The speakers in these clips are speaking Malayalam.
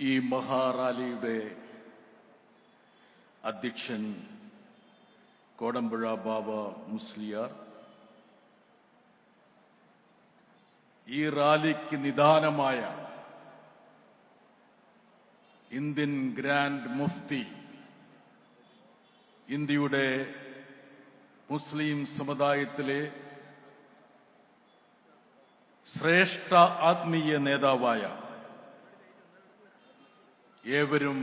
ഈ മഹാറാലിയുടെ അധ്യക്ഷൻ കോടമ്പുഴ ബാബ മുസ്ലിയാർ, ഈ റാലിക്ക് നിദാനമായ ഇന്ത്യൻ ഗ്രാൻഡ് മുഫ്തി, ഇന്ത്യയുടെ മുസ്ലിം സമുദായത്തിലെ ശ്രേഷ്ഠ ആത്മീയ നേതാവായ, ഏവരും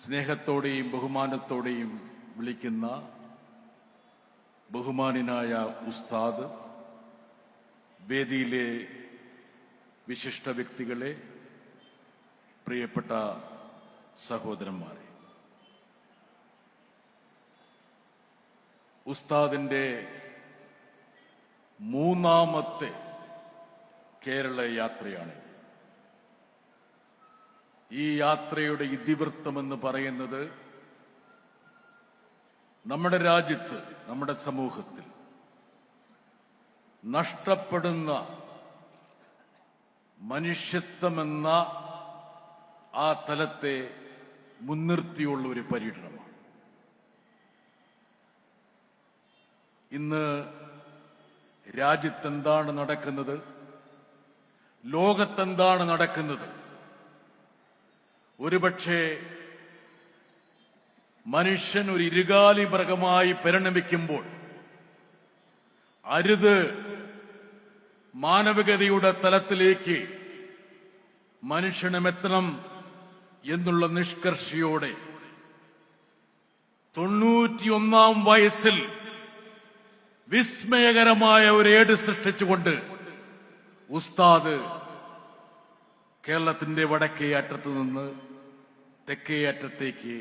സ്നേഹത്തോടെയും ബഹുമാനത്തോടെയും വിളിക്കുന്ന ബഹുമാന്യനായ ഉസ്താദ്, വേദിയിലെ വിശിഷ്ട വ്യക്തികളെ, പ്രിയപ്പെട്ട സഹോദരന്മാരെ, ഉസ്താദിന്റെ മൂന്നാമത്തെ കേരള യാത്രയാണിത്. ഈ യാത്രയുടെ ഇതിവൃത്തമെന്ന് പറയുന്നത് നമ്മുടെ രാജ്യത്ത്, നമ്മുടെ സമൂഹത്തിൽ നഷ്ടപ്പെടുന്ന മനുഷ്യത്വമെന്ന ആ തലത്തെ മുൻനിർത്തിയുള്ള ഒരു പര്യടനമാണ്. ഇന്ന് രാജ്യത്തെന്താണ് നടക്കുന്നത്, ലോകത്തെന്താണ് നടക്കുന്നത്, ഒരുപക്ഷെ മനുഷ്യൻ ഒരു ഇരുകാലി മൃഗമായി പരിണമിക്കുമ്പോൾ അരുത്, മാനവികതയുടെ തലത്തിലേക്ക് മനുഷ്യനുമെത്തണം എന്നുള്ള നിഷ്കർഷയോടെ 91-ാം വയസ്സിൽ വിസ്മയകരമായ ഒരു ഏട് സൃഷ്ടിച്ചുകൊണ്ട് ഉസ്താദ് കേരളത്തിന്റെ വടക്കേ അറ്റത്ത് നിന്ന് തെക്കേ അറ്റത്തേക്ക്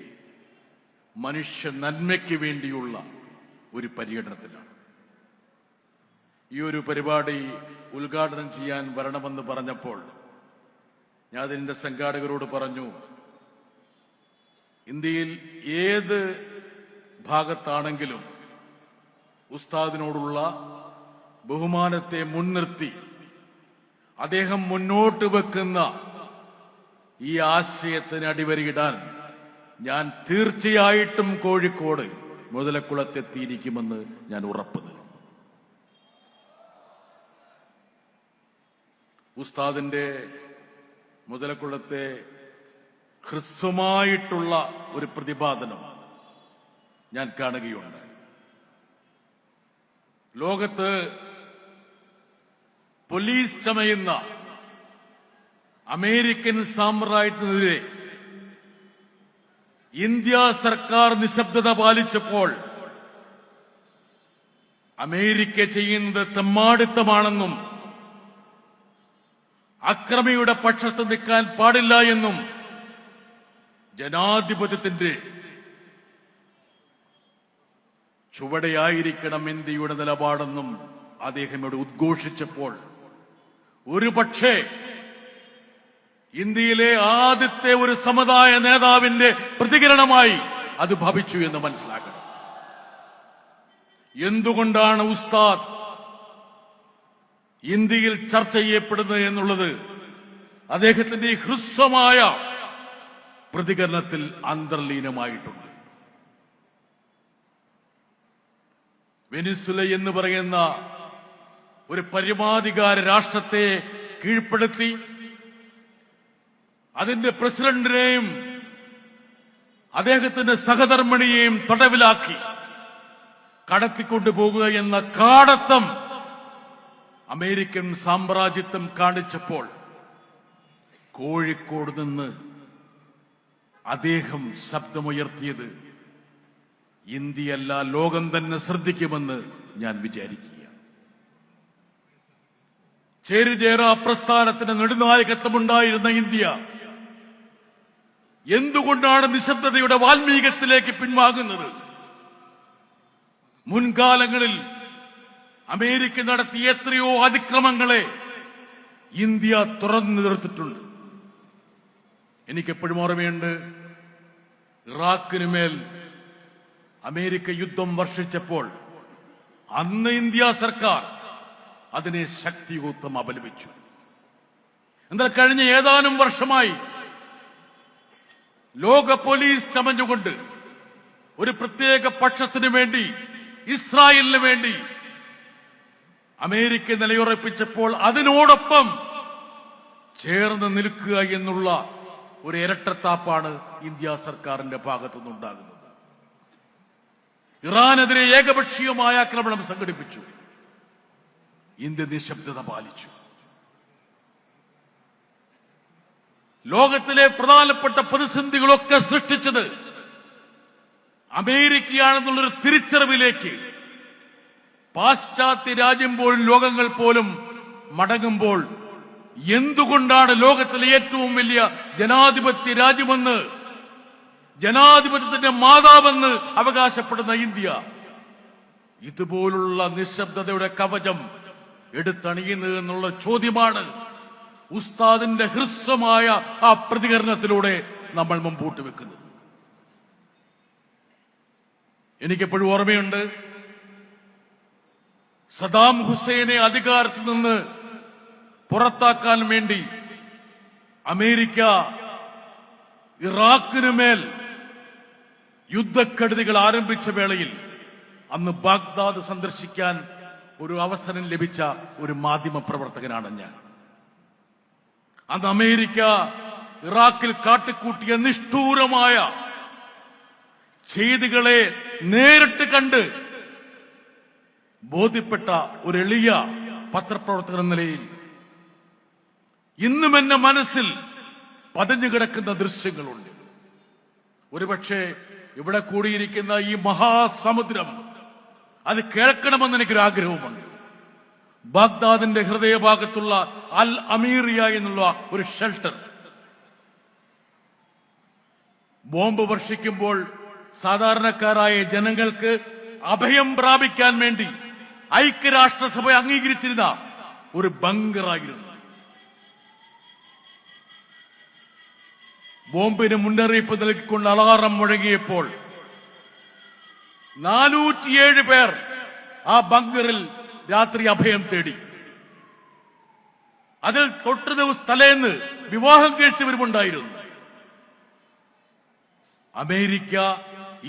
മനുഷ്യ നന്മയ്ക്ക് വേണ്ടിയുള്ള ഒരു പര്യടനത്തിലാണ്. ഈ ഒരു പരിപാടി ഉദ്ഘാടനം ചെയ്യാൻ വരണമെന്ന് പറഞ്ഞപ്പോൾ ഞാൻ അതിന്റെ സംഘാടകരോട് പറഞ്ഞു, ഇന്ത്യയിൽ ഏത് ഭാഗത്താണെങ്കിലും ഉസ്താദിനോടുള്ള ബഹുമാനത്തെ മുൻനിർത്തി അദ്ദേഹം മുന്നോട്ട് വെക്കുന്ന ഈ ആശയത്തിന് അടിവരയിടാൻ ഞാൻ തീർച്ചയായിട്ടും കോഴിക്കോട് മുതലക്കുളത്തെത്തിയിരിക്കുമെന്ന് ഞാൻ ഉറപ്പ് നൽകുന്നു. ഉസ്താദിന്റെ മുതലക്കുളത്തെ ഹ്രസ്വമായിട്ടുള്ള ഒരു പ്രതിപാദനം ഞാൻ കാണുകയുണ്ട്. ലോകത്ത് പോലീസ് ചമയുന്ന അമേരിക്കൻ സാമ്രാജ്യത്തിനെതിരെ ഇന്ത്യ സർക്കാർ നിശബ്ദത പാലിച്ചപ്പോൾ അമേരിക്ക ചെയ്യുന്നത് തെമ്മാടിത്തമാണെന്നും അക്രമിയുടെ പക്ഷത്ത് നിൽക്കാൻ പാടില്ല എന്നും ജനാധിപത്യത്തിന്റെ ചുവടെയായിരിക്കണം ഇന്ത്യയുടെ നിലപാടെന്നും അദ്ദേഹം ഇവിടെ ഉദ്ഘോഷിച്ചപ്പോൾ ഒരുപക്ഷെ ഇന്ത്യയിലെ ആദ്യത്തെ ഒരു സമുദായ നേതാവിന്റെ പ്രതികരണമായി അത് ഭവിച്ചു എന്ന് മനസ്സിലാക്കണം. എന്തുകൊണ്ടാണ് ഉസ്താദ് ഇന്ത്യയിൽ ചർച്ച ചെയ്യപ്പെടുന്നത് എന്നുള്ളത് അദ്ദേഹത്തിന്റെ ഈ ഹ്രസ്വമായ പ്രതികരണത്തിൽ അന്തർലീനമായിട്ടുണ്ട്. വെനിസുല എന്ന് പറയുന്ന ഒരു പരമാധികാര രാഷ്ട്രത്തെ കീഴ്പ്പെടുത്തി അതിന്റെ പ്രസിഡന്റിനെയും അദ്ദേഹത്തിന്റെ സഹധർമ്മിണിയെയും തടവിലാക്കി കടത്തിക്കൊണ്ടുപോകുക എന്ന കാടത്തം അമേരിക്കൻ സാമ്രാജ്യത്വം കാണിച്ചപ്പോൾ കോഴിക്കോട് നിന്ന് അദ്ദേഹം ശബ്ദമുയർത്തിയത് ഇന്ത്യയല്ല, ലോകം തന്നെ ശ്രദ്ധിക്കുമെന്ന് ഞാൻ വിചാരിക്കുകയാണ്. ചേരിചേര പ്രസ്ഥാനത്തിന് നെടുനായകത്വമുണ്ടായിരുന്ന ഇന്ത്യ എന്തുകൊണ്ടാണ് നിശബ്ദതയുടെ വാൽമീകത്തിലേക്ക് പിൻവാങ്ങുന്നത്? മുൻകാലങ്ങളിൽ അമേരിക്ക നടത്തിയ എത്രയോ അതിക്രമങ്ങളെ ഇന്ത്യ തുറന്നു നിർത്തിയിട്ടുണ്ട്. എനിക്കെപ്പോഴും ഓർമ്മയുണ്ട്, ഇറാഖിനുമേൽ അമേരിക്ക യുദ്ധം വർഷിച്ചപ്പോൾ അന്ന് ഇന്ത്യ സർക്കാർ അതിനെ ശക്തിയുക്തം അപലപിച്ചു. എന്നാൽ കഴിഞ്ഞ ഏതാനും വർഷമായി ലോക പോലീസ് ചമഞ്ഞുകൊണ്ട് ഒരു പ്രത്യേക പക്ഷത്തിനു വേണ്ടി, ഇസ്രായേലിന് വേണ്ടി അമേരിക്ക നിലയുറപ്പിച്ചപ്പോൾ അതിനോടൊപ്പം ചേർന്ന് നിൽക്കുക എന്നുള്ള ഒരു ഇരട്ടത്താപ്പാണ് ഇന്ത്യ സർക്കാരിന്റെ ഭാഗത്തുനിന്നുണ്ടാകുന്നത്. ഇറാനെതിരെ ഏകപക്ഷീയമായ ആക്രമണം സംഘടിപ്പിച്ചു. ഇന്ത്യ നിശബ്ദത പാലിച്ചു. ലോകത്തിലെ പ്രധാനപ്പെട്ട പ്രതിസന്ധികളൊക്കെ സൃഷ്ടിച്ചത് അമേരിക്കയാണെന്നുള്ളൊരു തിരിച്ചറിവിലേക്ക് പാശ്ചാത്യ രാജ്യം പോലും, ലോകങ്ങൾ പോലും മടങ്ങുമ്പോൾ എന്തുകൊണ്ടാണ് ലോകത്തിലെ ഏറ്റവും വലിയ ജനാധിപത്യ രാജ്യമെന്ന്, ജനാധിപത്യത്തിന്റെ മാതാവെന്ന് അവകാശപ്പെടുന്ന ഇന്ത്യ ഇതുപോലുള്ള നിശബ്ദതയുടെ കവചം എടുത്തണിയുന്നത് എന്നുള്ള ചോദ്യമാണ് ഉസ്താദിന്റെ ഹ്രസ്വമായ ആ പ്രതികരണത്തിലൂടെ നമ്മൾ മുമ്പോട്ട് വെക്കുന്നത്. എനിക്കെപ്പോഴും ഓർമ്മയുണ്ട്, സദാം ഹുസൈനെ അധികാരത്തിൽ നിന്ന് പുറത്താക്കാൻ വേണ്ടി അമേരിക്ക ഇറാഖിനുമേൽ യുദ്ധക്കെടുതികൾ ആരംഭിച്ച വേളയിൽ അന്ന് ബാഗ്ദാദ് സന്ദർശിക്കാൻ ഒരു അവസരം ലഭിച്ച ഒരു മാധ്യമ പ്രവർത്തകനാണ് ഞാൻ. അന്ന് അമേരിക്ക ഇറാഖിൽ കാട്ടിക്കൂട്ടിയ നിഷ്ഠൂരമായ ചെയ്തികളെ നേരിട്ട് കണ്ട് ബോധ്യപ്പെട്ട ഒരു എളിയ പത്രപ്രവർത്തകൻ എന്ന നിലയിൽ ഇന്നും എന്റെ മനസ്സിൽ പതിഞ്ഞു കിടക്കുന്ന ദൃശ്യങ്ങളുണ്ട്. ഒരുപക്ഷെ ഇവിടെ കൂടിയിരിക്കുന്ന ഈ മഹാസമുദ്രം അത് കേൾക്കണമെന്ന് എനിക്കൊരു ആഗ്രഹവുമുണ്ട്. ബാഗ്ദാദിന്റെ ഹൃദയഭാഗത്തുള്ള അൽ അമീറിയ എന്നുള്ള ഒരു ഷെൽട്ടർ ബോംബ് വർഷിക്കുമ്പോൾ സാധാരണക്കാരായ ജനങ്ങൾക്ക് അഭയം പ്രാപിക്കാൻ വേണ്ടി ഐക്യരാഷ്ട്രസഭ അംഗീകരിച്ചിരുന്ന ഒരു ബങ്കറായിരുന്നു. ബോംബിന് മുന്നറിയിപ്പ് നൽകിക്കൊണ്ട് അലാറം മുഴങ്ങിയപ്പോൾ 407 പേർ ആ ബങ്കറിൽ രാത്രി അഭയം തേടി. അതിൽ തൊട്ടു ദിവസം തലേന്ന് വിവാഹം കഴിച്ചവരുമുണ്ടായിരുന്നു. അമേരിക്ക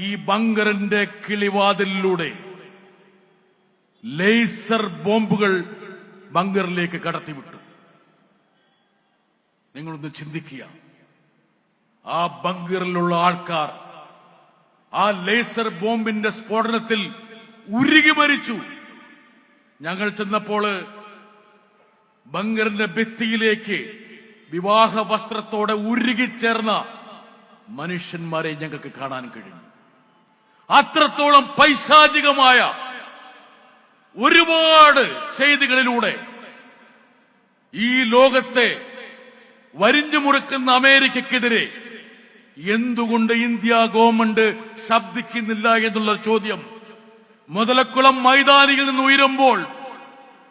ഈ ബങ്കറിന്റെ കിളിവാതിലൂടെ ലേസർ ബോംബുകൾ ബങ്കറിലേക്ക് കടത്തിവിട്ടു. നിങ്ങളൊന്ന് ചിന്തിക്കുക, ആ ബങ്കറിലുള്ള ആൾക്കാർ ആ ലേസർ ബോംബിന്റെ സ്ഫോടനത്തിൽ ഉരുകി മരിച്ചു. ഞങ്ങൾ ചെന്നപ്പോൾ ബങ്കറിന്റെ ഭിത്തിയിലേക്ക് വിവാഹ വസ്ത്രത്തോടെ ഉരുകിച്ചേർന്ന മനുഷ്യന്മാരെ ഞങ്ങൾക്ക് കാണാൻ കഴിഞ്ഞു. അത്രത്തോളം പൈശാചികമായ ഒരുപാട് ചെയ്തികളിലൂടെ ഈ ലോകത്തെ വരിഞ്ഞു മുറുക്കുന്ന അമേരിക്കക്കെതിരെ എന്തുകൊണ്ട് ഇന്ത്യ ഗവൺമെന്റ് ശബ്ദിക്കുന്നില്ല എന്നുള്ള ചോദ്യം മുതലക്കുളം മൈതാനിയിൽ നിന്ന് ഉയരുമ്പോൾ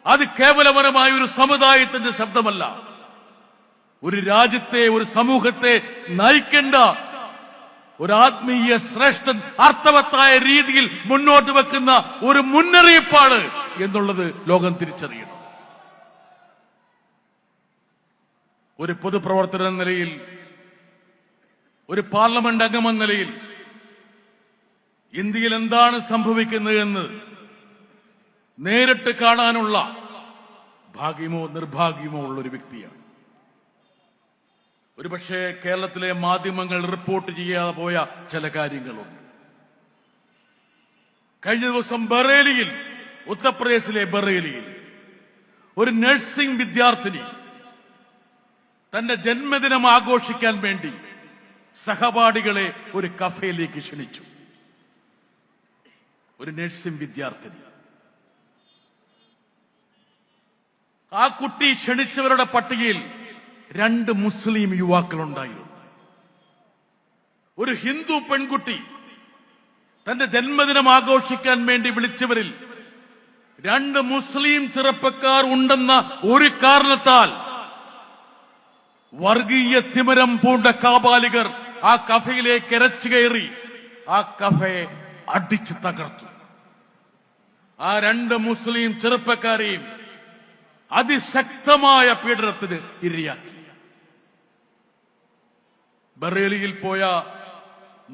അത് കേവലപരമായ ഒരു സമുദായത്തിന്റെ ശബ്ദമല്ല, ഒരു രാജ്യത്തെ, ഒരു സമൂഹത്തെ നയിക്കേണ്ട ഒരു ആത്മീയ ശ്രേഷ്ഠൻ അർത്ഥവത്തായ രീതിയിൽ മുന്നോട്ട് വെക്കുന്ന ഒരു മുന്നറിയിപ്പാണ് എന്നുള്ളത് ലോകം തിരിച്ചറിയണം. ഒരു പൊതുപ്രവർത്തകൻ എന്ന നിലയിൽ, ഒരു പാർലമെന്റ് അംഗമെന്ന നിലയിൽ ഇന്ത്യയിൽ എന്താണ് സംഭവിക്കുന്നത് എന്ന് നേരിട്ട് കാണാനുള്ള ഭാഗ്യമോ നിർഭാഗ്യമോ ഉള്ളൊരു വ്യക്തിയാണ്. ഒരുപക്ഷെ കേരളത്തിലെ മാധ്യമങ്ങൾ റിപ്പോർട്ട് ചെയ്യാതെ പോയ ചില കാര്യങ്ങളുണ്ട്. കഴിഞ്ഞ ദിവസം ബറേലിയിൽ, ഉത്തർപ്രദേശിലെ ബറേലിയിൽ ഒരു നഴ്സിംഗ് വിദ്യാർത്ഥിനി തന്റെ ജന്മദിനം ആഘോഷിക്കാൻ വേണ്ടി സഹപാഠികളെ ഒരു കഫേയിലേക്ക് ക്ഷണിച്ചു. ഒരു നഴ്സിംഗ് വിദ്യാർത്ഥിനി. ആ കുട്ടി ക്ഷണിച്ചവരുടെ പട്ടികയിൽ 2 മുസ്ലിം യുവാക്കളുണ്ടായിരുന്നു. ഒരു ഹിന്ദു പെൺകുട്ടി തന്റെ ജന്മദിനം ആഘോഷിക്കാൻ വേണ്ടി വിളിച്ചവരിൽ 2 മുസ്ലിം ചെറുപ്പക്കാർ ഉണ്ടെന്ന ഒരു കാരണത്താൽ വർഗീയ തിമിരം പൂണ്ട കാബാലികർ ആ കഫയിലേക്ക് ഇരച്ചു കയറി ആ കഫയെ അടിച്ചു തകർത്തു. ആ 2 മുസ്ലിം ചെറുപ്പക്കാരെയും അതിശക്തമായ പീഡനത്തിന് ഇരയാക്കി. ബറേലിയിൽ പോയ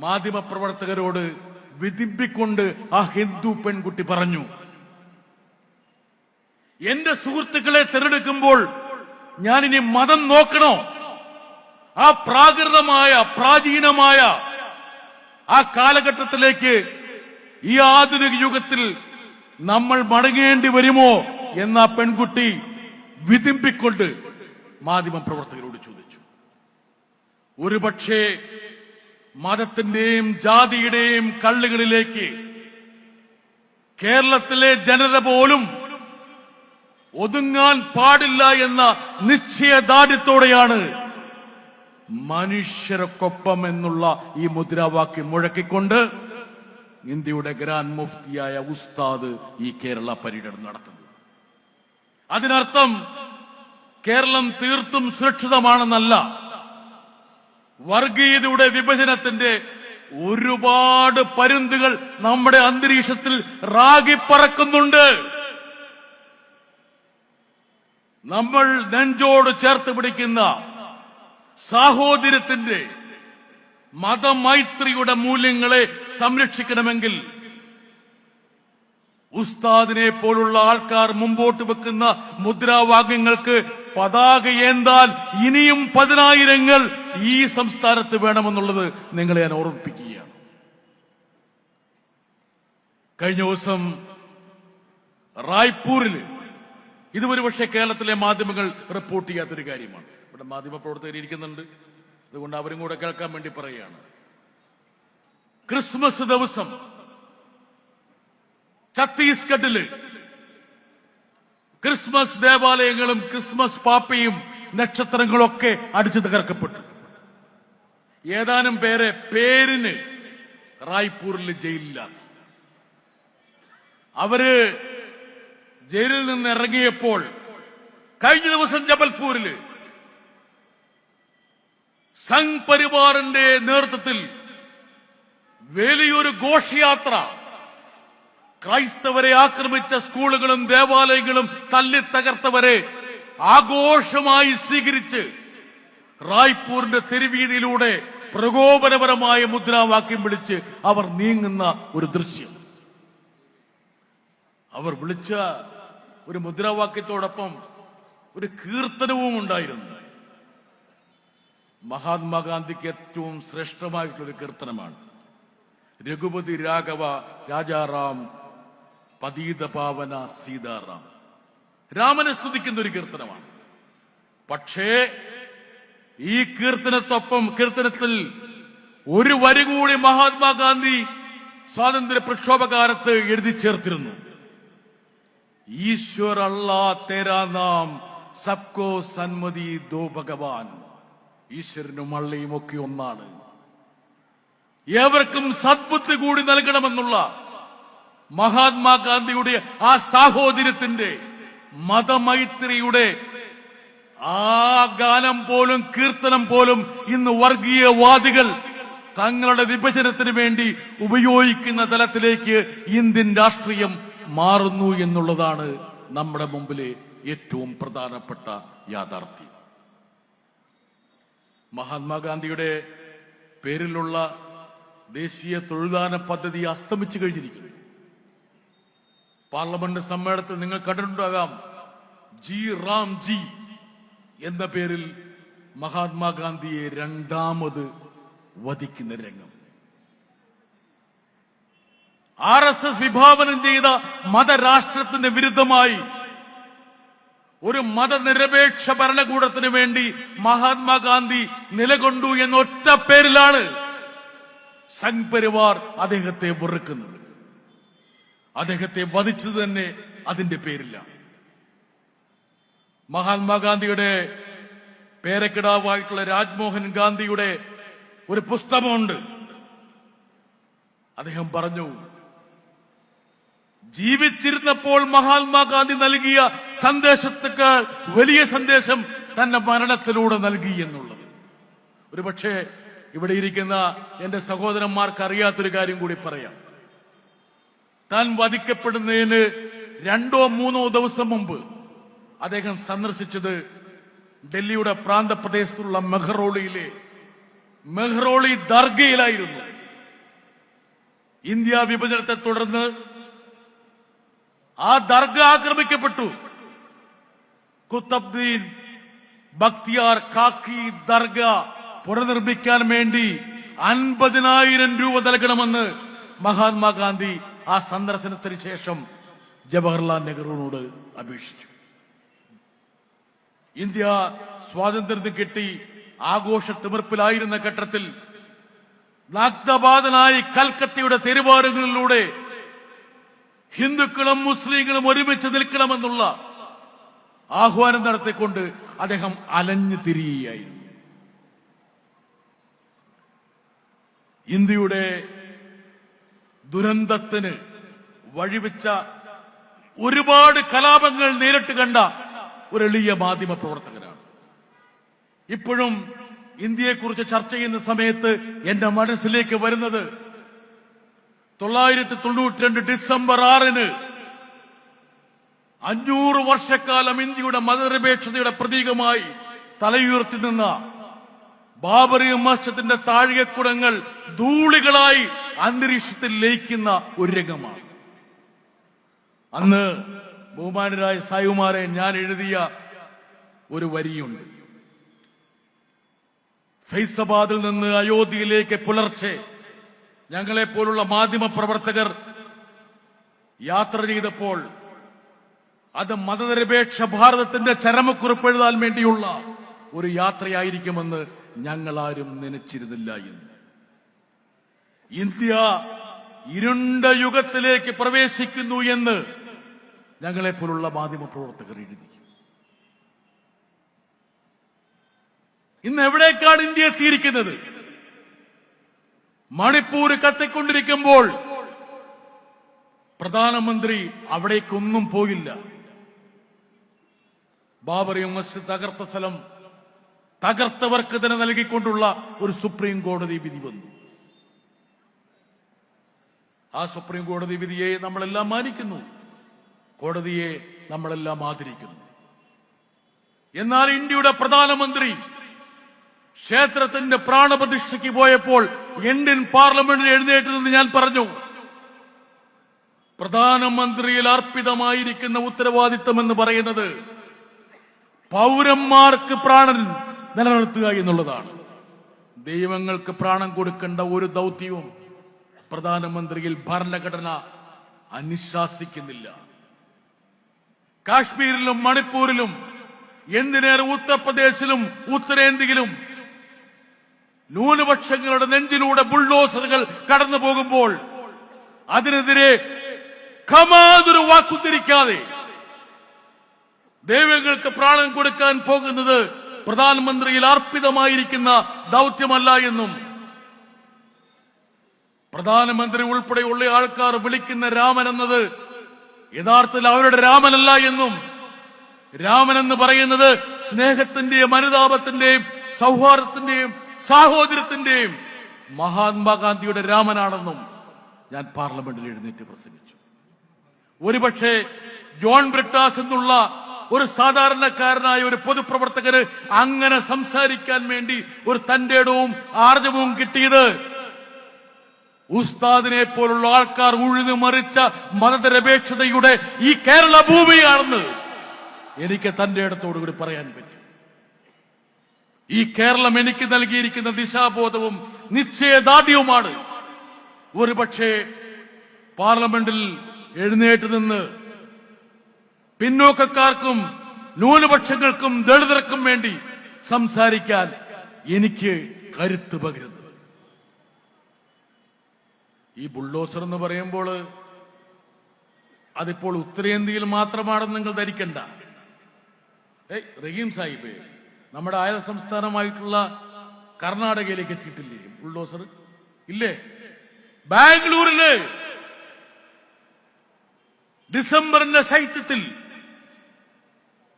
മാധ്യമപ്രവർത്തകരോട് വിധിപ്പിക്കൊണ്ട് ആ ഹിന്ദു പെൺകുട്ടി പറഞ്ഞു, എന്റെ സുഹൃത്തുക്കളെ തിരഞ്ഞെടുക്കുമ്പോൾ ഞാനിനി മതം നോക്കണോ? ആ പ്രാകൃതമായ പ്രാചീനമായ ആ കാലഘട്ടത്തിലേക്ക് ഈ ആധുനിക യുഗത്തിൽ നമ്മൾ മടങ്ങേണ്ടി വരുമോ എന്ന പെൺകുട്ടി വിതിമ്പിക്കൊണ്ട് മാധ്യമപ്രവർത്തകരോട് ചോദിച്ചു. ഒരുപക്ഷെ മതത്തിന്റെയും ജാതിയുടെയും കള്ളുകളിലേക്ക് കേരളത്തിലെ ജനത പോലും ഒതുങ്ങാൻ പാടില്ല എന്ന നിശ്ചയദാർഢ്യത്തോടെയാണ് മനുഷ്യർക്കൊപ്പം എന്നുള്ള ഈ മുദ്രാവാക്യം മുഴക്കിക്കൊണ്ട് ഇന്ത്യയുടെ ഗ്രാൻഡ് മുഫ്തിയായ ഉസ്താദ് ഈ കേരള പര്യടനം നടത്തുന്നത്. അതിനർത്ഥം കേരളം തീർത്തും സുരക്ഷിതമാണെന്നല്ല. വർഗീയതയുടെ വിഭജനത്തിന്റെ ഒരുപാട് പരുന്തുകൾ നമ്മുടെ അന്തരീക്ഷത്തിൽ റാഗിപ്പറക്കുന്നുണ്ട്. നമ്മൾ നെഞ്ചോട് ചേർത്ത് പിടിക്കുന്ന സാഹോദര്യത്തിന്റെ മതമൈത്രിയുടെ മൂല്യങ്ങളെ സംരക്ഷിക്കണമെങ്കിൽ ഉസ്താദിനെ പോലുള്ള ആൾക്കാർ മുമ്പോട്ട് വെക്കുന്ന മുദ്രാവാക്യങ്ങൾക്ക് പതാകയേന്താൻ ഇനിയും 10,000 ഈ സംസ്ഥാനത്ത് വേണമെന്നുള്ളത് നിങ്ങളെ ഞാൻ ഓർമ്മിപ്പിക്കുകയാണ്. കഴിഞ്ഞ ദിവസം റായ്പൂരിൽ ഇത് ഒരുപക്ഷെ കേരളത്തിലെ മാധ്യമങ്ങൾ റിപ്പോർട്ട് ചെയ്യാത്തൊരു കാര്യമാണ്. ഇവിടെ മാധ്യമപ്രവർത്തകർ ഇരിക്കുന്നുണ്ട്, അതുകൊണ്ട് അവരും കൂടെ കേൾക്കാൻ വേണ്ടി പറയുകയാണ്. ക്രിസ്മസ് ദിവസം ഛത്തീസ്ഗഡില് ക്രിസ്മസ് ദേവാലയങ്ങളും ക്രിസ്മസ് പാപ്പയും നക്ഷത്രങ്ങളൊക്കെ അടിച്ചു തകർക്കപ്പെട്ടു. ഏതാനും പേരെ പേരിന് റായ്പൂരിൽ ജയിലിലാക്കി. അവര് ജയിലിൽ നിന്ന് ഇറങ്ങിയപ്പോൾ കഴിഞ്ഞ ദിവസം ജബൽപൂരില് സംഘ് പരിവാറിന്റെ നേതൃത്വത്തിൽ വലിയൊരു ഘോഷയാത്ര ക്രൈസ്തവരെ ആക്രമിച്ച സ്കൂളുകളും ദേവാലയങ്ങളും തല്ലി തകർത്തവരെ ആഘോഷമായി സ്വീകരിച്ച് റായ്പൂരിന്റെ തെരുവീതിയിലൂടെ പ്രകോപനപരമായ മുദ്രാവാക്യം വിളിച്ച് അവർ നീങ്ങുന്ന ഒരു ദൃശ്യം. അവർ വിളിച്ച ഒരു മുദ്രാവാക്യത്തോടൊപ്പം ഒരു കീർത്തനവും ഉണ്ടായിരുന്നു. മഹാത്മാഗാന്ധിക്ക് ഏറ്റവും ശ്രേഷ്ഠമായിട്ടുള്ളൊരു കീർത്തനമാണ്. രഘുപതി രാഘവ രാജാറാം പതീത പാവന സീതാറാം. രാമനെ സ്തുതിക്കുന്ന ഒരു കീർത്തനമാണ്. പക്ഷേ ഈ കീർത്തനത്തിൽ ഒരു വരി കൂടി മഹാത്മാഗാന്ധി സ്വാതന്ത്ര്യ പ്രക്ഷോഭകാലത്ത് എഴുതി ചേർത്തിരുന്നു. ഈശ്വർ അല്ലാ തേരാ നാം സബ്കോ സന്മതി ദോ ഭഗവാൻ. ഈശ്വരനും അള്ളയും ഒക്കെ ഒന്നാണ്, ഏവർക്കും സദ്ബുദ്ധി കൂടി നൽകണമെന്നുള്ള മഹാത്മാഗാന്ധിയുടെ ആ സാഹോദര്യത്തിന്റെ മതമൈത്രിയുടെ ആ ഗാനം പോലും കീർത്തനം പോലും ഇന്ന് വർഗീയവാദികൾ തങ്ങളുടെ വിഭജനത്തിന് വേണ്ടി ഉപയോഗിക്കുന്ന തലത്തിലേക്ക് ഇന്ത്യൻ രാഷ്ട്രീയം മാറുന്നു എന്നുള്ളതാണ് നമ്മുടെ മുമ്പിലെ ഏറ്റവും പ്രധാനപ്പെട്ട യാഥാർത്ഥ്യം. മഹാത്മാഗാന്ധിയുടെ പേരിലുള്ള ദേശീയ തൊഴിൽദാന പദ്ധതി അസ്തമിച്ചു കഴിഞ്ഞിരിക്കുന്നു. പാർലമെന്റ് സമ്മേളനത്തിൽ നിങ്ങൾ കണ്ടിട്ടുണ്ടാകാം, ജി റാം ജി എന്ന പേരിൽ മഹാത്മാഗാന്ധിയെ രണ്ടാമത് വധിക്കുന്ന രംഗം. RSS വിഭാവനം ചെയ്ത മതരാഷ്ട്രത്തിന് വിരുദ്ധമായി ഒരു മതനിരപേക്ഷ ഭരണകൂടത്തിന് വേണ്ടി മഹാത്മാഗാന്ധി നിലകൊണ്ടു എന്ന ഒറ്റ പേരിലാണ് സംഘ് പരിവാർ അദ്ദേഹത്തെ വെറുക്കുന്നത്. അദ്ദേഹത്തെ വധിച്ചത് തന്നെ അതിന്റെ പേരിലാണ്. മഹാത്മാഗാന്ധിയുടെ പേരക്കിടാവായിട്ടുള്ള രാജ്മോഹൻ ഗാന്ധിയുടെ ഒരു പുസ്തകമുണ്ട്. അദ്ദേഹം പറഞ്ഞു, ജീവിച്ചിരുന്നപ്പോൾ മഹാത്മാഗാന്ധി നൽകിയ സന്ദേശത്തേക്കാൾ വലിയ സന്ദേശം തന്റെ മരണത്തിലൂടെ നൽകി എന്നുള്ളത്. ഒരുപക്ഷെ ഇവിടെ ഇരിക്കുന്ന എന്റെ സഹോദരന്മാർക്ക് അറിയാത്തൊരു കാര്യം കൂടി പറയാം. താൻ വധിക്കപ്പെടുന്നതിന് 2-3 ദിവസം മുമ്പ് അദ്ദേഹം സന്ദർശിച്ചത് ഡൽഹിയുടെ പ്രാന്തപ്രദേശത്തുള്ള മെഹ്റോളിയിലെ മെഹ്റോളി ദർഗയിലായിരുന്നു. ഇന്ത്യ വിഭജനത്തെ തുടർന്ന് ആ ദർഗ ആക്രമിക്കപ്പെട്ടു. കുത്തബ്ദീൻ ബക്തിയാർ കാക്കി ദർഗ പുനർനിർമ്മിക്കാൻ വേണ്ടി 50,000 രൂപ നൽകണമെന്ന് മഹാത്മാഗാന്ധി ആ സന്ദർശനത്തിന് ശേഷം ജവഹർലാൽ നെഹ്റുവിനോട് അപേക്ഷിച്ചു. ഇന്ത്യ സ്വാതന്ത്ര്യം കിട്ടി ആഘോഷ തിമിർപ്പിലായിരുന്ന ഘട്ടത്തിൽ നഗ്നപാതനായി കൽക്കത്തയുടെ തെരുവാറുകളിലൂടെ ഹിന്ദുക്കളും മുസ്ലിങ്ങളും ഒരുമിച്ച് നിൽക്കണമെന്നുള്ള ആഹ്വാനം നടത്തിക്കൊണ്ട് അദ്ദേഹം അലഞ്ഞു തിരിയുകയായിരുന്നു. ഇന്ത്യയുടെ ദുരന്തത്തിന് വഴിവെച്ച ഒരുപാട് കലാപങ്ങൾ നേരിട്ട് കണ്ട ഒരു എളിയ മാധ്യമ പ്രവർത്തകനാണ്. ഇപ്പോഴും ഇന്ത്യയെക്കുറിച്ച് ചർച്ച ചെയ്യുന്ന സമയത്ത് എന്റെ മനസ്സിലേക്ക് വരുന്നത് 1992 ഡിസംബർ 6 500 വർഷക്കാലം ഇന്ത്യയുടെ മതനിരപേക്ഷതയുടെ പ്രതീകമായി തലയുയർത്തി നിന്ന ബാബറി മസ്ജിദിന്റെ താഴികക്കുടങ്ങൾ ധൂളികളായി അന്തരീക്ഷത്തിൽ ലയിക്കുന്ന ഒരു രംഗമാണ്. അന്ന് ബഹുമാനരായ സായിമാരെ ഞാൻ എഴുതിയ ഒരു വരിയുണ്ട്. ഫൈസാബാദിൽ നിന്ന് അയോധ്യയിലേക്ക് പുലർച്ചെ ഞങ്ങളെപ്പോലുള്ള മാധ്യമ പ്രവർത്തകർ യാത്ര ചെയ്തപ്പോൾ അത് മതനിരപേക്ഷ ഭാരതത്തിന്റെ ചരമക്കുറിപ്പ് എഴുതാൻ വേണ്ടിയുള്ള ഒരു യാത്രയായിരിക്കുമെന്ന് ഞങ്ങളാരും നനച്ചിരുന്നില്ല എന്ന്. ഇന്ത്യ ഇരുണ്ട യുഗത്തിലേക്ക് പ്രവേശിക്കുന്നു എന്ന് ഞങ്ങളെപ്പോലുള്ള മാധ്യമ പ്രവർത്തകർ എഴുതി. ഇന്ന് എവിടേക്കാണ് ഇന്ത്യ എത്തിയിരിക്കുന്നത്? മണിപ്പൂർ കത്തിക്കൊണ്ടിരിക്കുമ്പോൾ പ്രധാനമന്ത്രി അവിടേക്കൊന്നും പോയില്ല. ബാബറി മസ്ജിദ് തകർത്ത സ്ഥലം തകർത്തവർക്ക് തന്നെ നൽകിക്കൊണ്ടുള്ള ഒരു സുപ്രീം കോടതി വിധി വന്നു. ആ സുപ്രീം കോടതി വിധിയെ നമ്മളെല്ലാം മാനിക്കുന്നു, കോടതിയെ നമ്മളെല്ലാം ആദരിക്കുന്നു. എന്നാൽ ഇന്ത്യയുടെ പ്രധാനമന്ത്രി ക്ഷേത്രത്തിന്റെ പ്രാണപ്രതിഷ്ഠയ്ക്ക് പോയപ്പോൾ ഇന്ത്യൻ പാർലമെന്റിൽ എഴുന്നേറ്റ് നിന്ന് ഞാൻ പറഞ്ഞു, പ്രധാനമന്ത്രിയിൽ അർപ്പിതമായിരിക്കുന്ന ഉത്തരവാദിത്വം എന്ന് പറയുന്നത് പൗരന്മാർക്ക് പ്രാണൻ നിലനിർത്തുക എന്നുള്ളതാണ്. ദൈവങ്ങൾക്ക് പ്രാണൻ കൊടുക്കേണ്ട ഒരു ദൗത്യവും പ്രധാനമന്ത്രിയിൽ ഭരണഘടന അനുശാസിക്കുന്നില്ല. കാശ്മീരിലും മണിപ്പൂരിലും എന്തിനേറെ ഉത്തർപ്രദേശിലും ഉത്തരേന്ത്യയിലും ന്യൂനപക്ഷങ്ങളുടെ നെഞ്ചിലൂടെ ബുൾഡോസറുകൾ കടന്നു പോകുമ്പോൾ അതിനെതിരെ ഖമാതൊരു വാക്കുത്തിരിക്കാതെ ദൈവങ്ങൾക്ക് പ്രാണൻ കൊടുക്കാൻ പോകുന്നത് പ്രധാനമന്ത്രിയിൽ അർപ്പിതമായിരിക്കുന്ന ദൗത്യമല്ല എന്നും പ്രധാനമന്ത്രി ഉൾപ്പെടെയുള്ള ആൾക്കാർ വിളിക്കുന്ന രാമൻ എന്നത് യഥാർത്ഥത്തിൽ അവരുടെ രാമനല്ല എന്നും രാമൻ എന്ന് പറയുന്നത് സ്നേഹത്തിന്റെയും അനുതാപത്തിന്റെയും സൗഹാർദ്ദത്തിന്റെയും സാഹോദര്യത്തിന്റെയും മഹാത്മാഗാന്ധിയുടെ രാമനാണെന്നും ഞാൻ പാർലമെന്റിൽ എഴുന്നേറ്റ് പ്രസംഗിച്ചു. ഒരുപക്ഷെ ജോൺ ബ്രിട്ടാസ് എന്നുള്ള ഒരു സാധാരണക്കാരനായ ഒരു പൊതുപ്രവർത്തകന് അങ്ങനെ സംസാരിക്കാൻ വേണ്ടി ഒരു തന്റേടവും ആർജവും കിട്ടിയത് ഉസ്താദിനെ പോലുള്ള ആൾക്കാർ ഉഴുതു മറിച്ച മതനിരപേക്ഷതയുടെ ഈ കേരള ഭൂമിയാണെന്ന് എനിക്ക് തന്റെ ഇടത്തോടുകൂടി പറയാൻ പറ്റും. ഈ കേരളം എനിക്ക് നൽകിയിരിക്കുന്ന ദിശാബോധവും നിശ്ചയദാർഢ്യവുമാണ്. ഒരുപക്ഷെ പാർലമെന്റിൽ എഴുന്നേറ്റ് നിന്ന് പിന്നോക്കക്കാർക്കും ന്യൂനപക്ഷങ്ങൾക്കും ദളിതർക്കും വേണ്ടി സംസാരിക്കാൻ എനിക്ക് കരുത്ത് പകരുന്നത്. ഈ ബുൾഡോസർ എന്ന് പറയുമ്പോൾ അതിപ്പോൾ ഉത്തരേന്ത്യയിൽ മാത്രമാണെന്ന് നിങ്ങൾ ധരിക്കണ്ട. റഹീം സാഹിബ്, നമ്മുടെ അയൽ സംസ്ഥാനമായിട്ടുള്ള കർണാടകയിലേക്ക് എത്തിയിട്ടില്ലേ ബുൾഡോസർ? ഇല്ലേ? ബാംഗ്ലൂരില് ഡിസംബറിന്റെ ശൈത്യത്തിൽ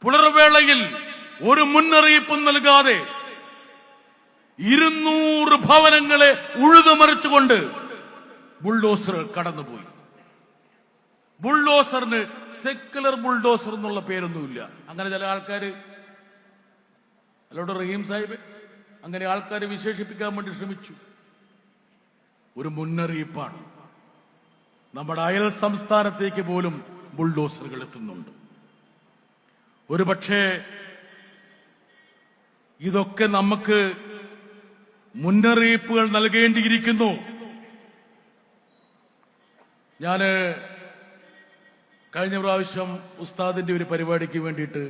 പുലർവേളയിൽ ഒരു മുന്നറിയിപ്പും നൽകാതെ 200 ഭവനങ്ങളെ ഉഴുതുമറിച്ചുകൊണ്ട് ബുൾഡോസറുകൾ കടന്നുപോയി. ബുൾഡോസറിന് സെക്കുലർ ബുൾഡോസർ എന്നുള്ള പേരൊന്നുമില്ല. അങ്ങനെ ചില ആൾക്കാര്, അല്ലോട് റഹീം സാഹിബ്, അങ്ങനെ ആൾക്കാരെ വിശേഷിപ്പിക്കാൻ വേണ്ടി ശ്രമിച്ചു. ഒരു മുന്നറിയിപ്പാണ്. നമ്മുടെ അയൽ സംസ്ഥാനത്തേക്ക് പോലും ബുൾഡോസറുകൾ എത്തുന്നുണ്ട്. ഒരുപക്ഷെ ഇതൊക്കെ നമുക്ക് മുന്നറിയിപ്പുകൾ നൽകേണ്ടിയിരിക്കുന്നു. ഞാന് കഴിഞ്ഞ പ്രാവശ്യം ഉസ്താദിന്റെ ഒരു പരിപാടിക്ക് വേണ്ടിയിട്ട്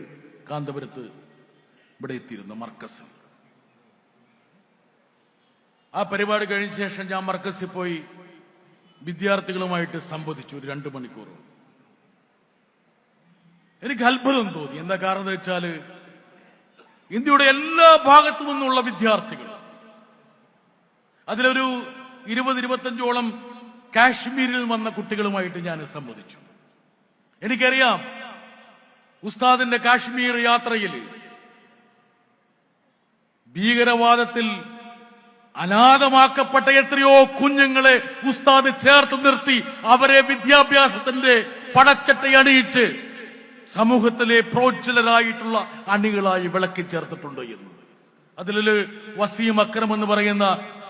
കാന്തപുരത്ത് ഇവിടെ എത്തിയിരുന്നു, മർക്കസിൽ. ആ പരിപാടി കഴിഞ്ഞ ശേഷം ഞാൻ മർക്കസിൽ പോയി വിദ്യാർത്ഥികളുമായിട്ട് സംവദിച്ചു ഒരു 2 മണിക്കൂർ. എനിക്ക് അത്ഭുതം തോന്നി. എന്താ കാരണം എന്ന് വെച്ചാൽ ഇന്ത്യയുടെ എല്ലാ ഭാഗത്തു നിന്നുള്ള വിദ്യാർത്ഥികൾ, അതിലൊരു 20-25ഓളം കാശ്മീരിൽ വന്ന കുട്ടികളുമായിട്ട് ഞാൻ സംവദിച്ചു. എനിക്കറിയാം ഉസ്താദിന്റെ കാശ്മീർ യാത്രയിൽ ഭീകരവാദത്തിൽ അനാഥമാക്കപ്പെട്ട എത്രയോ കുഞ്ഞുങ്ങളെ ഉസ്താദ് ചേർത്ത് നിർത്തി അവരെ വിദ്യാഭ്യാസത്തിന്റെ പടച്ചട്ടയണിയിച്ച് സമൂഹത്തിലെ പ്രോജ്വലരായിട്ടുള്ള അണികളായി വിളക്കി ചേർത്തിട്ടുണ്ട് എന്ന്. അതിലൊരു വസീം അക്രം എന്ന് പറയുന്ന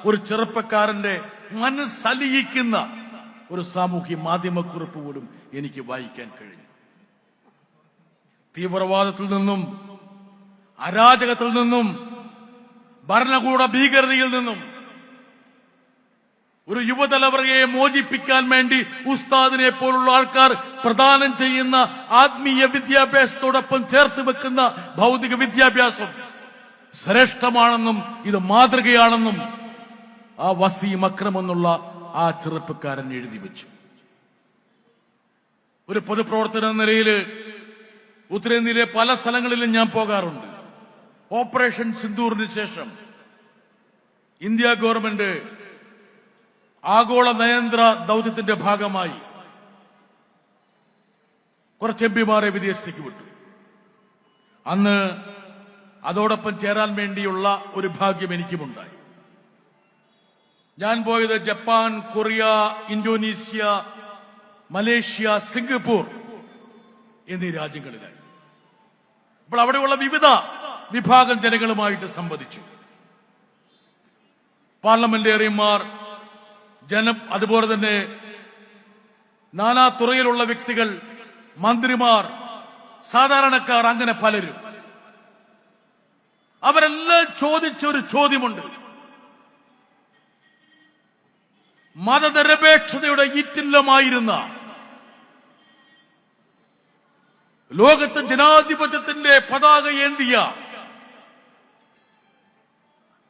ഒരു ചെറുപ്പക്കാരന്റെ മനസ്സലിയിക്കുന്ന ഒരു സാമൂഹ്യ മാധ്യമക്കുറിപ്പ് പോലും എനിക്ക് വായിക്കാൻ കഴിഞ്ഞു. തീവ്രവാദത്തിൽ നിന്നും, അരാജകത്തിൽ നിന്നും, ഭരണകൂട ഭീകരതയിൽ നിന്നും ഒരു യുവതലമുറയെ മോചിപ്പിക്കാൻ വേണ്ടി ഉസ്താദിനെ പോലുള്ള ആൾക്കാർ പ്രദാനം ചെയ്യുന്ന ആത്മീയ വിദ്യാഭ്യാസത്തോടൊപ്പം ചേർത്ത് വെക്കുന്ന ഭൗതിക വിദ്യാഭ്യാസം ശ്രേഷ്ഠമാണെന്നും ഇത് മാതൃകയാണെന്നും ആ വസീം അക്രം എന്നുള്ള ആ ചെറുപ്പക്കാരൻ എഴുതി വെച്ചു. ഒരു പൊതുപ്രവർത്തന എന്ന നിലയിൽ ഉത്തരേന്ത്യയിലെ പല സ്ഥലങ്ങളിലും ഞാൻ പോകാറുണ്ട്. ഓപ്പറേഷൻ സിന്ദൂറിന് ശേഷം ഇന്ത്യ ഗവൺമെന്റ് ആഗോള നയതന്ത്ര ദൗത്യത്തിന്റെ ഭാഗമായി കുറച്ച് എംപിമാരെ വിദേശത്തേക്ക് വിട്ടു. അന്ന് അതോടൊപ്പം ചേരാൻ വേണ്ടിയുള്ള ഒരു ഭാഗ്യം എനിക്കുമുണ്ടായി. ഞാൻ പോയത് Japan, Korea, Indonesia, Malaysia, Singapore എന്നീ രാജ്യങ്ങളിലായി. അപ്പോൾ അവിടെയുള്ള വിവിധ വിഭാഗം ജനങ്ങളുമായിട്ട് സംവദിച്ചു. പാർലമെന്റേറിയന്മാർ, അതുപോലെ തന്നെ നാനാ തുറയിലുള്ള വ്യക്തികൾ, മന്ത്രിമാർ, സാധാരണക്കാർ, അങ്ങനെ പലരും. അവരെല്ലാം ചോദിച്ചൊരു ചോദ്യമുണ്ട്. മതനിരപേക്ഷതയുടെ ഈറ്റില്ലമായിരുന്ന, ലോകത്ത് ജനാധിപത്യത്തിന്റെ പതാക ഏന്തിയ,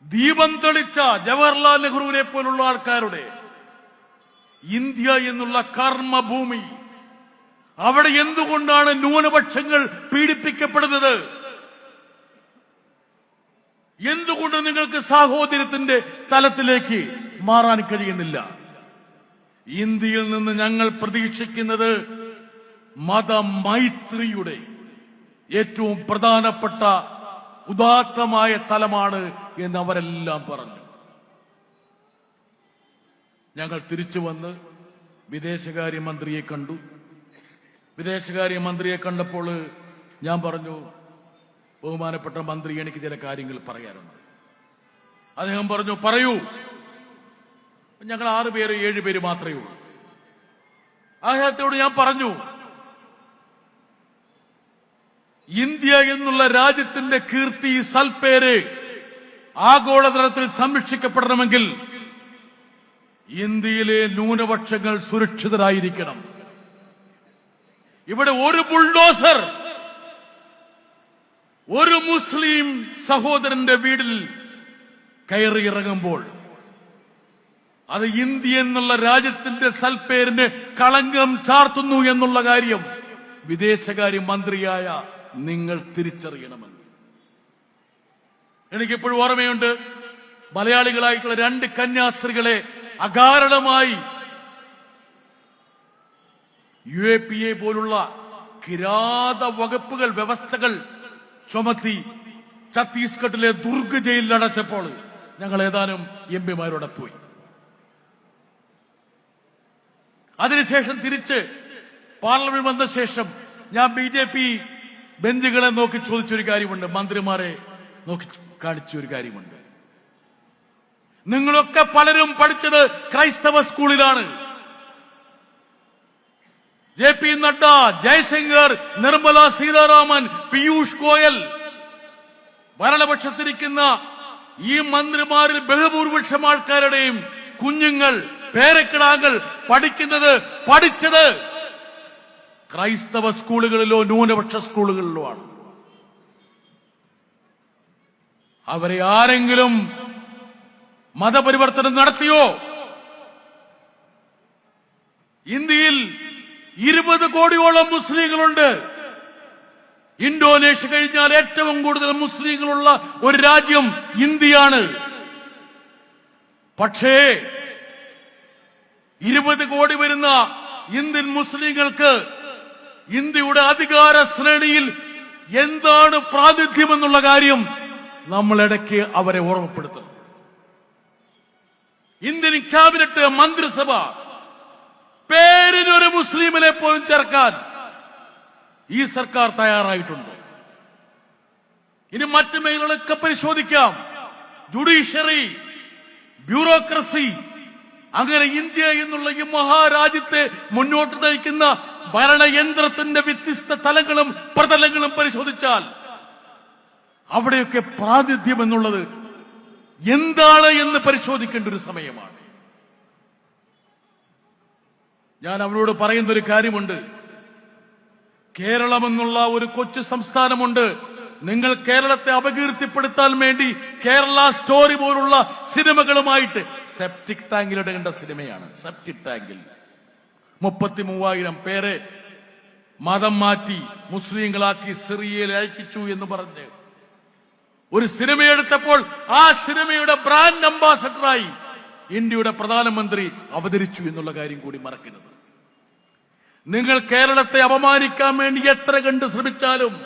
ദീപം തെളിച്ച ജവഹർലാൽ നെഹ്റുവിനെ പോലുള്ള ആൾക്കാരുടെ ഇന്ത്യ എന്നുള്ള കർമ്മഭൂമി, അവിടെ എന്തുകൊണ്ടാണ് ന്യൂനപക്ഷങ്ങൾ പീഡിപ്പിക്കപ്പെടുന്നത്? എന്തുകൊണ്ട് നിങ്ങൾക്ക് സാഹോദര്യത്തിന്റെ തലത്തിലേക്ക് മാറാൻ കഴിയുന്നില്ല? ഇന്ത്യയിൽ നിന്ന് ഞങ്ങൾ പ്രതീക്ഷിക്കുന്നത് മതമൈത്രിയുടെ ഏറ്റവും പ്രധാനപ്പെട്ട ഉദാത്തമായ തലമാണ് എന്ന് അവരെല്ലാം പറഞ്ഞു. ഞങ്ങൾ തിരിച്ചു വന്ന് വിദേശകാര്യമന്ത്രിയെ കണ്ടു. വിദേശകാര്യമന്ത്രിയെ കണ്ടപ്പോൾ ഞാൻ പറഞ്ഞു, ബഹുമാനപ്പെട്ട മന്ത്രി, എനിക്ക് ചില കാര്യങ്ങൾ പറയാനുണ്ട്. അദ്ദേഹം പറഞ്ഞു, പറയൂ. ഞങ്ങൾ 6 പേര് 7 പേര് മാത്രമേ ഉള്ളൂ. അദ്ദേഹത്തോട് ഞാൻ പറഞ്ഞു, ഇന്ത്യ എന്നുള്ള രാജ്യത്തിന്റെ കീർത്തി, സൽപ്പേര് ആഗോളതലത്തിൽ സംരക്ഷിക്കപ്പെടണമെങ്കിൽ ഇന്ത്യയിലെ ന്യൂനപക്ഷങ്ങൾ സുരക്ഷിതരായിരിക്കണം. ഇവിടെ ഒരു ബുൾഡോസർ ഒരു മുസ്ലിം സഹോദരന്റെ വീട്ടിൽ കയറിയിറങ്ങുമ്പോൾ അത് ഇന്ത്യ എന്നുള്ള രാജ്യത്തിന്റെ സൽപ്പേരിന് കളങ്കം ചാർത്തുന്നു എന്നുള്ള കാര്യം വിദേശകാര്യ മന്ത്രിയായ നിങ്ങൾ തിരിച്ചറിയണമെന്ന്. എനിക്കിപ്പോഴും ഓർമ്മയുണ്ട്, മലയാളികളായിട്ടുള്ള 2 കന്യാസ്ത്രീകളെ അകാരണമായി UAPA പോലുള്ള കിരാത വകുപ്പുകൾ, വ്യവസ്ഥകൾ ചുമത്തി ഛത്തീസ്ഗഡിലെ ദുർഗ് ജയിലിൽ അടച്ചപ്പോൾ ഞങ്ങൾ ഏതാനും എംപിമാരോടെ പോയി. അതിനുശേഷം തിരിച്ച് പാർലമെന്റ് വന്ന ശേഷം ഞാൻ BJP ബെഞ്ചുകളെ നോക്കി ചോദിച്ചൊരു കാര്യമുണ്ട്, മന്ത്രിമാരെ നോക്കി കാണിച്ചൊരു കാര്യമുണ്ട്. നിങ്ങളൊക്കെ പലരും പഠിച്ചത് ക്രൈസ്തവ സ്കൂളിലാണ്. JP നഡ്ഡ, ജയശങ്കർ, നിർമ്മല സീതാരാമൻ, പീയൂഷ് ഗോയൽ, ഭരണപക്ഷത്തിരിക്കുന്ന ഈ മന്ത്രിമാരിൽ ബഹുഭൂരിപക്ഷം ആൾക്കാരുടെയും കുഞ്ഞുങ്ങൾ, പേരക്കിടാങ്ങൾ പഠിച്ചത് ക്രൈസ്തവ സ്കൂളുകളിലോ ന്യൂനപക്ഷ സ്കൂളുകളിലോ ആണ്. അവരെ ആരെങ്കിലും മതപരിവർത്തനം നടത്തിയോ? ഇന്ത്യയിൽ 20 കോടിയോളം മുസ്ലിങ്ങളുണ്ട്. ഇന്തോനേഷ്യ കഴിഞ്ഞാൽ ഏറ്റവും കൂടുതൽ മുസ്ലിങ്ങളുള്ള ഒരു രാജ്യം ഇന്ത്യയാണ്. പക്ഷേ 20 കോടി വരുന്ന ഇന്ത്യൻ മുസ്ലിങ്ങൾക്ക് ഇന്ത്യയുടെ അധികാര ശ്രേണിയിൽ എന്താണ് പ്രാതിനിധ്യമെന്നുള്ള കാര്യം നമ്മൾ ഇടയ്ക്ക് അവരെ ഓർമ്മപ്പെടുത്തും. ഇന്ത്യൻ ക്യാബിനറ്റ്, മന്ത്രിസഭ, പേരിനൊരു മുസ്ലിമിനെ പോലും ചേർക്കാൻ ഈ സർക്കാർ തയ്യാറായിട്ടുണ്ട്. ഇനി മറ്റു മേഖലകളൊക്കെ പരിശോധിക്കാം. ജുഡീഷ്യറി, ബ്യൂറോക്രസി, അങ്ങനെ ഇന്ത്യ എന്നുള്ള ഈ മഹാരാജ്യത്തെ മുന്നോട്ട് നയിക്കുന്ന ഭരണയന്ത്രത്തിന്റെ വ്യത്യസ്ത തലങ്ങളും പ്രതലങ്ങളും പരിശോധിച്ചാൽ അവിടെയൊക്കെ പ്രാതിനിധ്യം എന്നുള്ളത് എന്താണ് എന്ന് പരിശോധിക്കേണ്ട ഒരു സമയമാണ്. ഞാൻ അവരോട് പറയുന്ന ഒരു കാര്യമുണ്ട്. കേരളം എന്നുള്ള ഒരു കൊച്ചു സംസ്ഥാനമുണ്ട്. നിങ്ങൾ കേരളത്തെ അപകീർത്തിപ്പെടുത്താൻ വേണ്ടി കേരള സ്റ്റോറി പോലുള്ള സിനിമകളുമായിട്ട്, സെപ്റ്റിക് ടാങ്കിലിടേണ്ട സിനിമയാണ്. സെപ്റ്റിക് ടാങ്കിൽ 33,000 പേരെ മതം മാറ്റി മുസ്ലിങ്ങളാക്കി സിറിയയിൽ അയക്കിച്ചു എന്ന് പറഞ്ഞ് ഒരു സിനിമയെടുത്തപ്പോൾ ആ സിനിമയുടെ ബ്രാൻഡ് അംബാസഡറായി ഇന്ത്യയുടെ പ്രധാനമന്ത്രി അവതരിച്ചു എന്നുള്ള കാര്യം കൂടി മറക്കരുത്. നിങ്ങൾ കേരളത്തെ അപമാനിക്കാൻ വേണ്ടി എത്ര കണ്ട് ശ്രമിച്ചാലും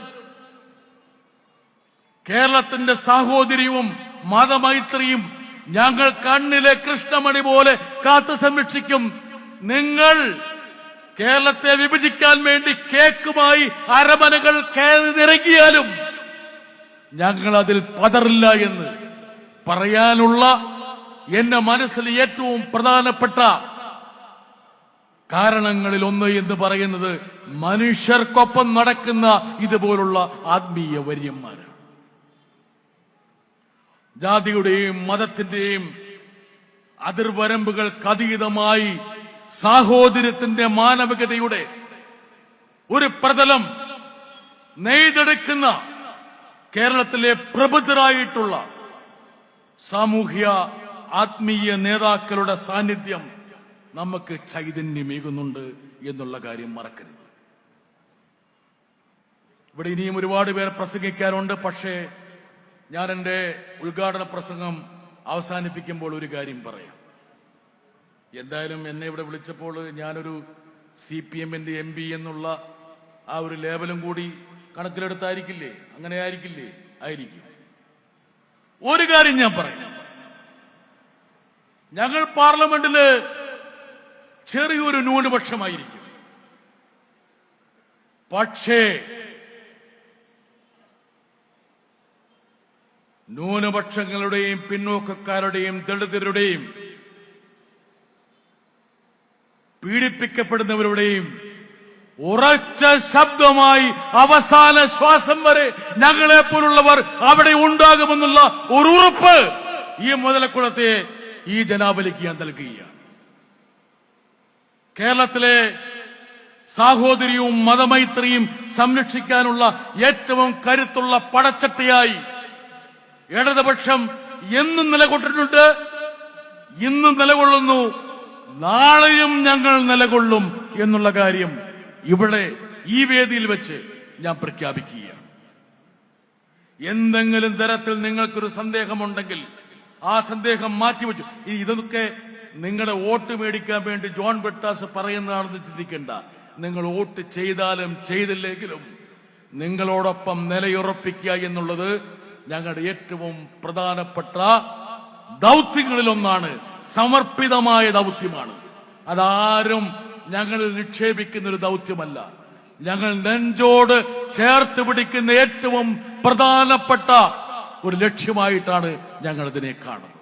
കേരളത്തിന്റെ സാഹോദര്യവും മതമൈത്രിയും ഞങ്ങൾ കണ്ണിലെ കൃഷ്ണമണി പോലെ കാത്തു സംരക്ഷിക്കും. നിങ്ങൾ കേരളത്തെ വിഭജിക്കാൻ വേണ്ടി കേക്കുമായി അരമനകൾ കയറി നിറങ്ങിയാലും ഞങ്ങൾ അതിൽ പതറില്ല എന്ന് പറയാനുള്ള എന്റെ മനസ്സിൽ ഏറ്റവും പ്രധാനപ്പെട്ട കാരണങ്ങളിൽ ഒന്ന് എന്ന് പറയുന്നത് മനുഷ്യർക്കൊപ്പം നടക്കുന്ന ഇതുപോലുള്ള ആത്മീയ വര്യന്മാരാണ്. ജാതിയുടെയും മതത്തിന്റെയും അതിർവരമ്പുകൾക്കതീതമായി സാഹോദര്യത്തിന്റെ മാനവികതയുടെ ഒരു പ്രതലം നെയ്തെടുക്കുന്ന കേരളത്തിലെ പ്രബുദ്ധരായിട്ടുള്ള സാമൂഹ്യ ആത്മീയ നേതാക്കളുടെ സാന്നിധ്യം നമുക്ക് ചൈതന്യമേകുന്നുണ്ട് എന്നുള്ള കാര്യം മറക്കരുത്. ഇവിടെ ഇനിയും ഒരുപാട് പേർ പ്രസംഗിക്കാറുണ്ട്. പക്ഷേ ഞാൻ എന്റെ ഉദ്ഘാടന പ്രസംഗം അവസാനിപ്പിക്കുമ്പോൾ ഒരു കാര്യം പറയാം. എന്തായാലും എന്നെ ഇവിടെ വിളിച്ചപ്പോൾ ഞാനൊരു CPM-ന്റെ MP എന്നുള്ള ആ ഒരു ലേബലും കൂടി കണക്കിലെടുത്തായിരിക്കില്ലേ? അങ്ങനെ ആയിരിക്കില്ലേ? ആയിരിക്കും. ഒരു കാര്യം ഞാൻ പറയാം. ഞങ്ങൾ പാർലമെന്റില് ചെറിയൊരു ന്യൂനപക്ഷമായിരിക്കും. പക്ഷേ ന്യൂനപക്ഷങ്ങളുടെയും പിന്നോക്കക്കാരുടെയും ദളിതരുടെയും പീഡിപ്പിക്കപ്പെടുന്നവരുടെയും ഉറച്ച ശബ്ദമായി അവസാന ശ്വാസം വരെ ഞങ്ങളെ പോലുള്ളവർ അവിടെ ഉണ്ടാകുമെന്നുള്ള ഒരു ഉറപ്പ് ഈ മുതലക്കുളത്തെ ഈ ജനാവലിക്ക് ഞാൻ നൽകുകയാണ്. കേരളത്തിലെ സാഹോദര്യവും മതമൈത്രിയും സംരക്ഷിക്കാനുള്ള ഏറ്റവും കരുത്തുള്ള പടച്ചട്ടയായി ഇടതുപക്ഷം എന്നും നിലകൊണ്ടിട്ടുണ്ട്, ഇന്നും നിലകൊള്ളുന്നു, നാളെയും ഞങ്ങൾ നിലകൊള്ളും എന്നുള്ള കാര്യം ഇവിടെ ഈ വേദിയിൽ വെച്ച് ഞാൻ പ്രഖ്യാപിക്കുകയാണ്. എന്തെങ്കിലും തരത്തിൽ നിങ്ങൾക്കൊരു സന്ദേഹമുണ്ടെങ്കിൽ ആ സന്ദേഹം മാറ്റിവെച്ചു. ഇനി ഇതൊക്കെ നിങ്ങളുടെ വോട്ട് മേടിക്കാൻ വേണ്ടി ജോൺ ബ്രിട്ടാസ് പറയുന്നതാണെന്ന് ചിന്തിക്കേണ്ട. നിങ്ങൾ വോട്ട് ചെയ്താലും ചെയ്തില്ലെങ്കിലും നിങ്ങളോടൊപ്പം നിലയുറപ്പിക്കുക എന്നുള്ളത് ഞങ്ങളുടെ ഏറ്റവും പ്രധാനപ്പെട്ട ദൗത്യങ്ങളിലൊന്നാണ്. സമർപ്പിതമായ ദൗത്യമാണ്. അതാരും ഞങ്ങളിൽ നിക്ഷേപിക്കുന്ന ഒരു ദൗത്യമല്ല. ഞങ്ങൾ നെഞ്ചോട് ചേർത്ത് പിടിക്കുന്ന ഏറ്റവും പ്രധാനപ്പെട്ട ഒരു ലക്ഷ്യമായിട്ടാണ് ഞങ്ങൾ ഇതിനെ കാണുന്നത്.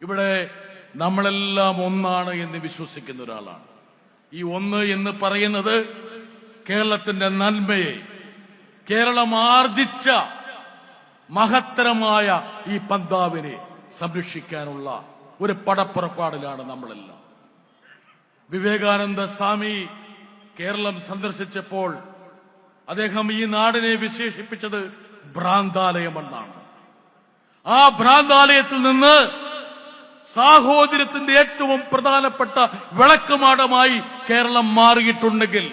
ഇവിടെ നമ്മളെല്ലാം ഒന്നാണ് എന്ന് വിശ്വസിക്കുന്ന ഒരാളാണ്. ഈ ഒന്ന് എന്ന് പറയുന്നത് കേരളത്തിന്റെ നന്മയെ, കേരളം ആർജിച്ച മഹത്തരമായ ഈ പന്താവിനെ സംരക്ഷിക്കാനുള്ള ഒരു പടപ്പുറപ്പാടിലാണ് നമ്മളെല്ലാം. വിവേകാനന്ദ സ്വാമി കേരളം സന്ദർശിച്ചപ്പോൾ അദ്ദേഹം ഈ നാടിനെ വിശേഷിപ്പിച്ചത് ഭ്രാന്താലയമെന്നാണ്. ആ ഭ്രാന്താലയത്തിൽ നിന്ന് സാഹോദര്യത്തിന്റെ ഏറ്റവും പ്രധാനപ്പെട്ട വിളക്കുമാടമായി കേരളം മാറിയിട്ടുണ്ടെങ്കിൽ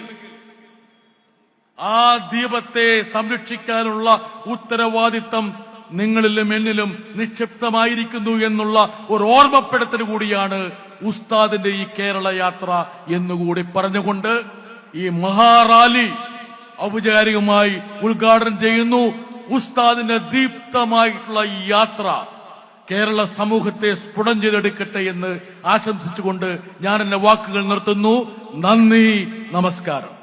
ആ ദീപത്തെ സംരക്ഷിക്കാനുള്ള ഉത്തരവാദിത്തം നിങ്ങളിലും എന്നിലും നിക്ഷിപ്തമായിരിക്കുന്നു എന്നുള്ള ഒരു ഓർമ്മപ്പെടുത്തൽ കൂടിയാണ് ഉസ്താദിന്റെ ഈ കേരള യാത്ര എന്നുകൂടി പറഞ്ഞുകൊണ്ട് ഈ മഹാറാലി ഔപചാരികമായി ഉദ്ഘാടനം ചെയ്യുന്നു. ഉസ്താദിന്റെ ദീപ്തമായിട്ടുള്ള ഈ യാത്ര കേരള സമൂഹത്തെ സ്ഫുടം ചെയ്തെടുക്കട്ടെ എന്ന് ആശംസിച്ചുകൊണ്ട് ഞാൻ എന്റെ വാക്കുകൾ നിർത്തുന്നു. നന്ദി, നമസ്കാരം.